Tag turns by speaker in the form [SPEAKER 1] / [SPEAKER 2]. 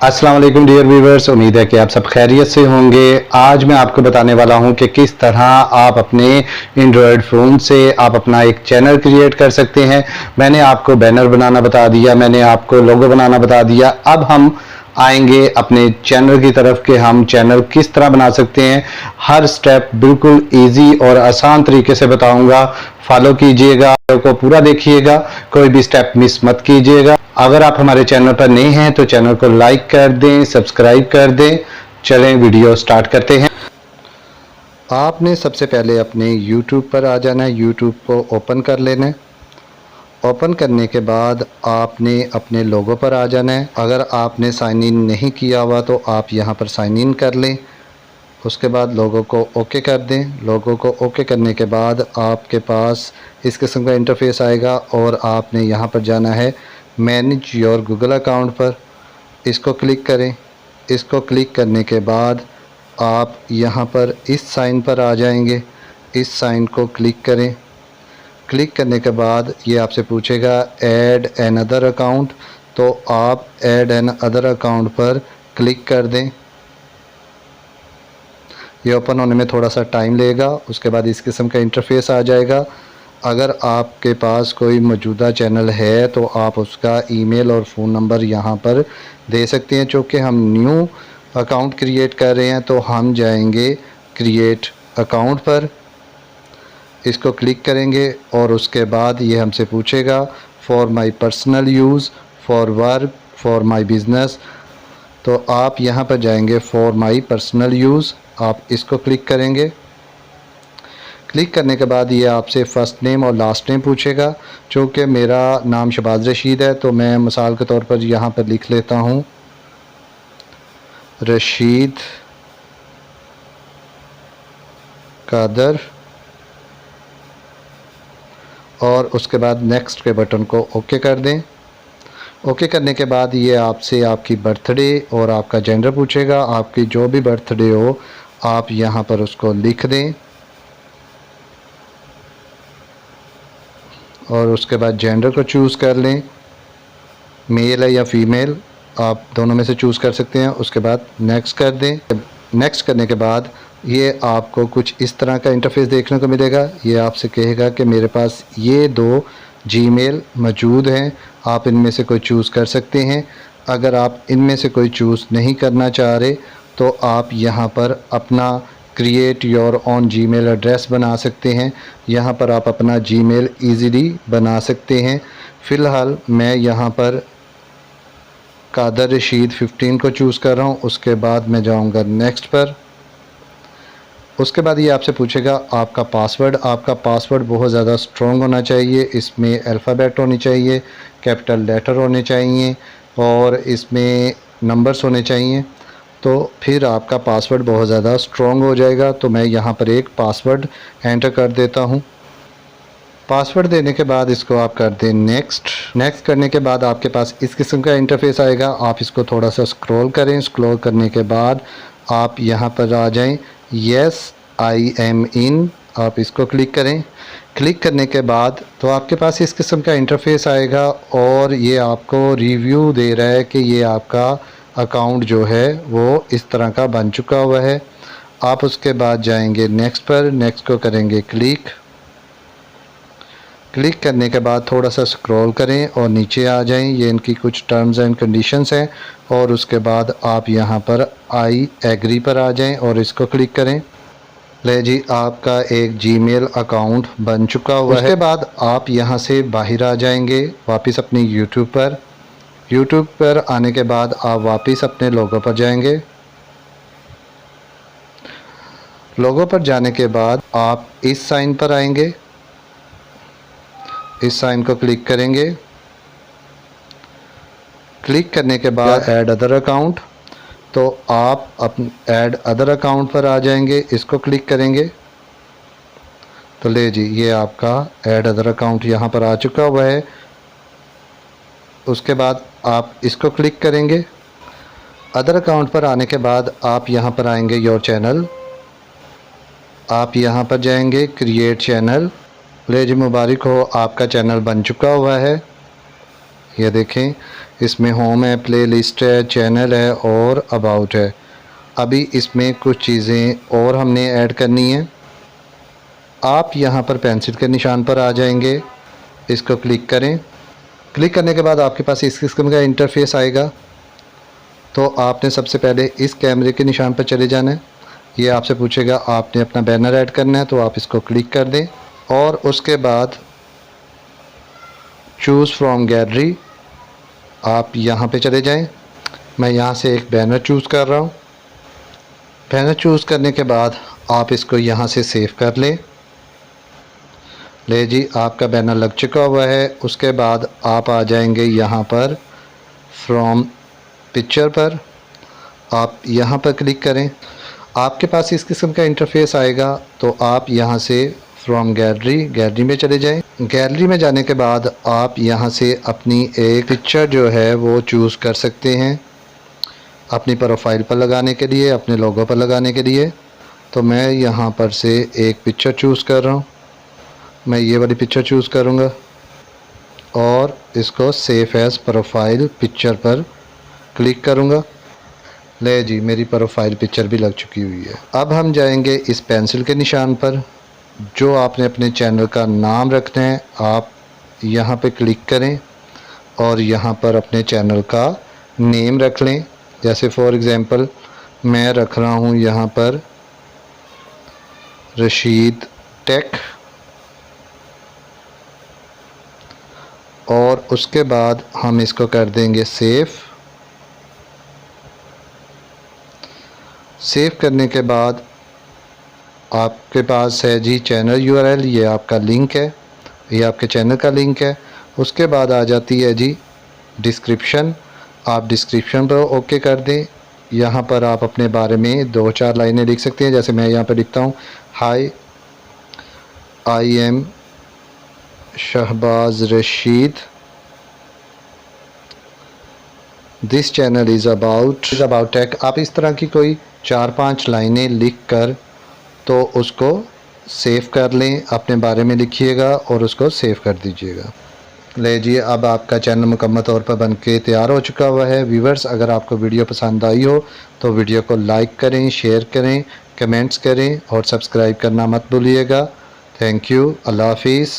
[SPEAKER 1] अस्सलाम वालेकुम dear viewers, उम्मीद है कि आप सब खैरियत से होंगे। आज मैं आपको बताने वाला हूं कि किस तरह आप अपने एंड्रॉयड फ़ोन से आप अपना एक चैनल क्रिएट कर सकते हैं। मैंने आपको बैनर बनाना बता दिया, मैंने आपको लोगो बनाना बता दिया। अब हम आएंगे अपने चैनल की तरफ कि हम चैनल किस तरह बना सकते हैं। हर स्टेप बिल्कुल इजी और आसान तरीके से बताऊंगा, फॉलो कीजिएगा, को पूरा देखिएगा, कोई भी स्टेप मिस मत कीजिएगा। अगर आप हमारे चैनल पर नए हैं तो चैनल को लाइक कर दें, सब्सक्राइब कर दें। चलें वीडियो स्टार्ट करते हैं। आपने सबसे पहले अपने YouTube पर आ जाना है, YouTube को ओपन कर लेना है। ओपन करने के बाद आपने अपने लोगो पर आ जाना है। अगर आपने साइन इन नहीं किया हुआ तो आप यहाँ पर साइन इन कर लें। उसके बाद लोगो को ओके कर दें। लोगो को ओके करने के बाद आपके पास इस किस्म का इंटरफेस आएगा और आपने यहाँ पर जाना है मैनेज योर गूगल अकाउंट पर। इसको क्लिक करें। इसको क्लिक करने के बाद आप यहाँ पर इस साइन पर आ जाएंगे। इस साइन को क्लिक करें। क्लिक करने के बाद ये आपसे पूछेगा ऐड एन अदर अकाउंट, तो आप ऐड एन अदर अकाउंट पर क्लिक कर दें। ये ओपन होने में थोड़ा सा टाइम लेगा। उसके बाद इस किस्म का इंटरफेस आ जाएगा। अगर आपके पास कोई मौजूदा चैनल है तो आप उसका ईमेल और फ़ोन नंबर यहाँ पर दे सकते हैं। चूँकि हम न्यू अकाउंट क्रिएट कर रहे हैं तो हम जाएंगे क्रिएट अकाउंट पर। इसको क्लिक करेंगे और उसके बाद ये हमसे पूछेगा for my personal use, for work, for my business, तो आप यहाँ पर जाएंगे फॉर माई पर्सनल यूज़। आप इसको क्लिक करेंगे। क्लिक करने के बाद ये आपसे फ़र्स्ट नेम और लास्ट नेम पूछेगा। चूँकि मेरा नाम शहबाज रशीद है तो मैं मिसाल के तौर पर यहाँ पर लिख लेता हूँ रशीद कादर, और उसके बाद नेक्स्ट के बटन को ओके कर दें। ओके करने के बाद ये आपसे आपकी बर्थडे और आपका जेंडर पूछेगा। आपकी जो भी बर्थडे हो आप यहाँ पर उसको लिख दें और उसके बाद जेंडर को चूज़ कर लें, मेल है या फीमेल, आप दोनों में से चूज़ कर सकते हैं। उसके बाद नेक्स्ट कर दें। नेक्स्ट करने के बाद ये आपको कुछ इस तरह का इंटरफेस देखने को मिलेगा। ये आपसे कहेगा कि मेरे पास ये 2 जीमेल मौजूद हैं, आप इनमें से कोई चूज़ कर सकते हैं। अगर आप इनमें से कोई चूज़ नहीं करना चाह रहे तो आप यहाँ पर अपना create your own Gmail address बना सकते हैं। यहाँ पर आप अपना जीमेल ईज़िली बना सकते हैं। फ़िलहाल मैं यहाँ पर कादर रशीद 15 को चूज़ कर रहा हूँ। उसके बाद मैं जाऊँगा नेक्स्ट पर। उसके बाद ये आपसे पूछेगा आपका पासवर्ड। आपका पासवर्ड बहुत ज़्यादा स्ट्रॉन्ग होना चाहिए। इसमें अल्फ़ाबेट होनी चाहिए, कैपिटल लेटर होने चाहिए और इसमें नंबर्स होने चाहिए, तो फिर आपका पासवर्ड बहुत ज़्यादा स्ट्रॉन्ग हो जाएगा। तो मैं यहाँ पर एक पासवर्ड एंटर कर देता हूँ। पासवर्ड देने के बाद इसको आप कर दें नेक्स्ट। नेक्स्ट करने के बाद आपके पास इस किस्म का इंटरफेस आएगा। आप इसको थोड़ा सा स्क्रॉल करें। स्क्रॉल करने के बाद आप यहाँ पर आ जाएं येस आई एम इन, आप इसको क्लिक करें। क्लिक करने के बाद तो आपके पास इस किस्म का इंटरफेस आएगा और ये आपको रिव्यू दे रहा है कि ये आपका अकाउंट जो है वो इस तरह का बन चुका हुआ है। आप उसके बाद जाएंगे नेक्स्ट पर। नेक्स्ट को करेंगे क्लिक। क्लिक करने के बाद थोड़ा सा स्क्रॉल करें और नीचे आ जाएं। ये इनकी कुछ टर्म्स एंड कंडीशंस हैं और उसके बाद आप यहाँ पर आई एग्री पर आ जाएं और इसको क्लिक करें। ले जी, आपका एक जीमेल अकाउंट बन चुका हुआ है। उसके बाद आप यहाँ से बाहर आ जाएंगे वापस अपनी यूट्यूब पर। यूट्यूब पर आने के बाद आप वापस अपने लोगो पर जाएंगे। लोगो पर जाने के बाद आप इस साइन पर आएंगे। इस साइन को क्लिक करेंगे। क्लिक करने के बाद ऐड अदर अकाउंट, तो आप ऐड अदर अकाउंट पर आ जाएंगे। इसको क्लिक करेंगे तो ले जी, ये आपका ऐड अदर अकाउंट यहाँ पर आ चुका हुआ है। उसके बाद आप इसको क्लिक करेंगे। अदर अकाउंट पर आने के बाद आप यहाँ पर आएंगे योर चैनल। आप यहाँ पर जाएंगे क्रिएट चैनल। ले जी, मुबारक हो, आपका चैनल बन चुका हुआ है। ये देखें, इसमें होम है, प्ले लिस्ट है, चैनल है और अबाउट है। अभी इसमें कुछ चीज़ें और हमने ऐड करनी है। आप यहाँ पर पेंसिल के निशान पर आ जाएंगे, इसको क्लिक करें। क्लिक करने के बाद आपके पास इस किस्म का इंटरफेस आएगा। तो आपने सबसे पहले इस कैमरे के निशान पर चले जाना है। ये आपसे पूछेगा आपने अपना बैनर ऐड करना है, तो आप इसको क्लिक कर दें और उसके बाद चूज़ फ्रॉम गैलरी आप यहाँ पे चले जाएं। मैं यहाँ से एक बैनर चूज़ कर रहा हूँ। बैनर चूज़ करने के बाद आप इसको यहाँ से सेव कर लें। ले जी, आपका बैनर लग चुका हुआ है। उसके बाद आप आ जाएंगे यहाँ पर फ्रॉम पिक्चर पर, आप यहाँ पर क्लिक करें। आपके पास इस किस्म का इंटरफेस आएगा। तो आप यहाँ से फ्रॉम गैलरी में चले जाएं। गैलरी में जाने के बाद आप यहाँ से अपनी एक पिक्चर जो है वो चूज़ कर सकते हैं अपनी प्रोफाइल पर लगाने के लिए, अपने लोगो पर लगाने के लिए। तो मैं यहाँ पर से एक पिक्चर चूज़ कर रहा हूँ। मैं ये वाली पिक्चर चूज़ करूँगा और इसको सेव एज़ प्रोफाइल पिक्चर पर क्लिक करूँगा। ले जी, मेरी प्रोफाइल पिक्चर भी लग चुकी हुई है। अब हम जाएंगे इस पेंसिल के निशान पर। जो आपने अपने चैनल का नाम रखना है आप यहाँ पे क्लिक करें और यहाँ पर अपने चैनल का नेम रख लें। जैसे फॉर एग्ज़ाम्पल मैं रख रहा हूँ यहाँ पर रशीद टेक, और उसके बाद हम इसको कर देंगे सेव। सेव करने के बाद आपके पास है जी चैनल यूआरएल, ये आपका लिंक है, ये आपके चैनल का लिंक है। उसके बाद आ जाती है जी डिस्क्रिप्शन। आप डिस्क्रिप्शन पर ओके कर दें। यहाँ पर आप अपने बारे में 2-4 लाइनें लिख सकते हैं। जैसे मैं यहाँ पर लिखता हूँ, hi I am Shahbaz Rashid, this channel is about tech. आप इस तरह की कोई 4-5 लाइनें लिख कर तो उसको सेव कर लें, अपने बारे में लिखिएगा और उसको सेव कर दीजिएगा। ले जी, अब आपका चैनल मुकम्मल तौर पर बन के तैयार हो चुका हुआ है। व्यूवर्स, अगर आपको वीडियो पसंद आई हो तो वीडियो को लाइक करें, शेयर करें, कमेंट्स करें और सब्सक्राइब करना मत भूलिएगा। Thank you. अल्लाह हाफिज़।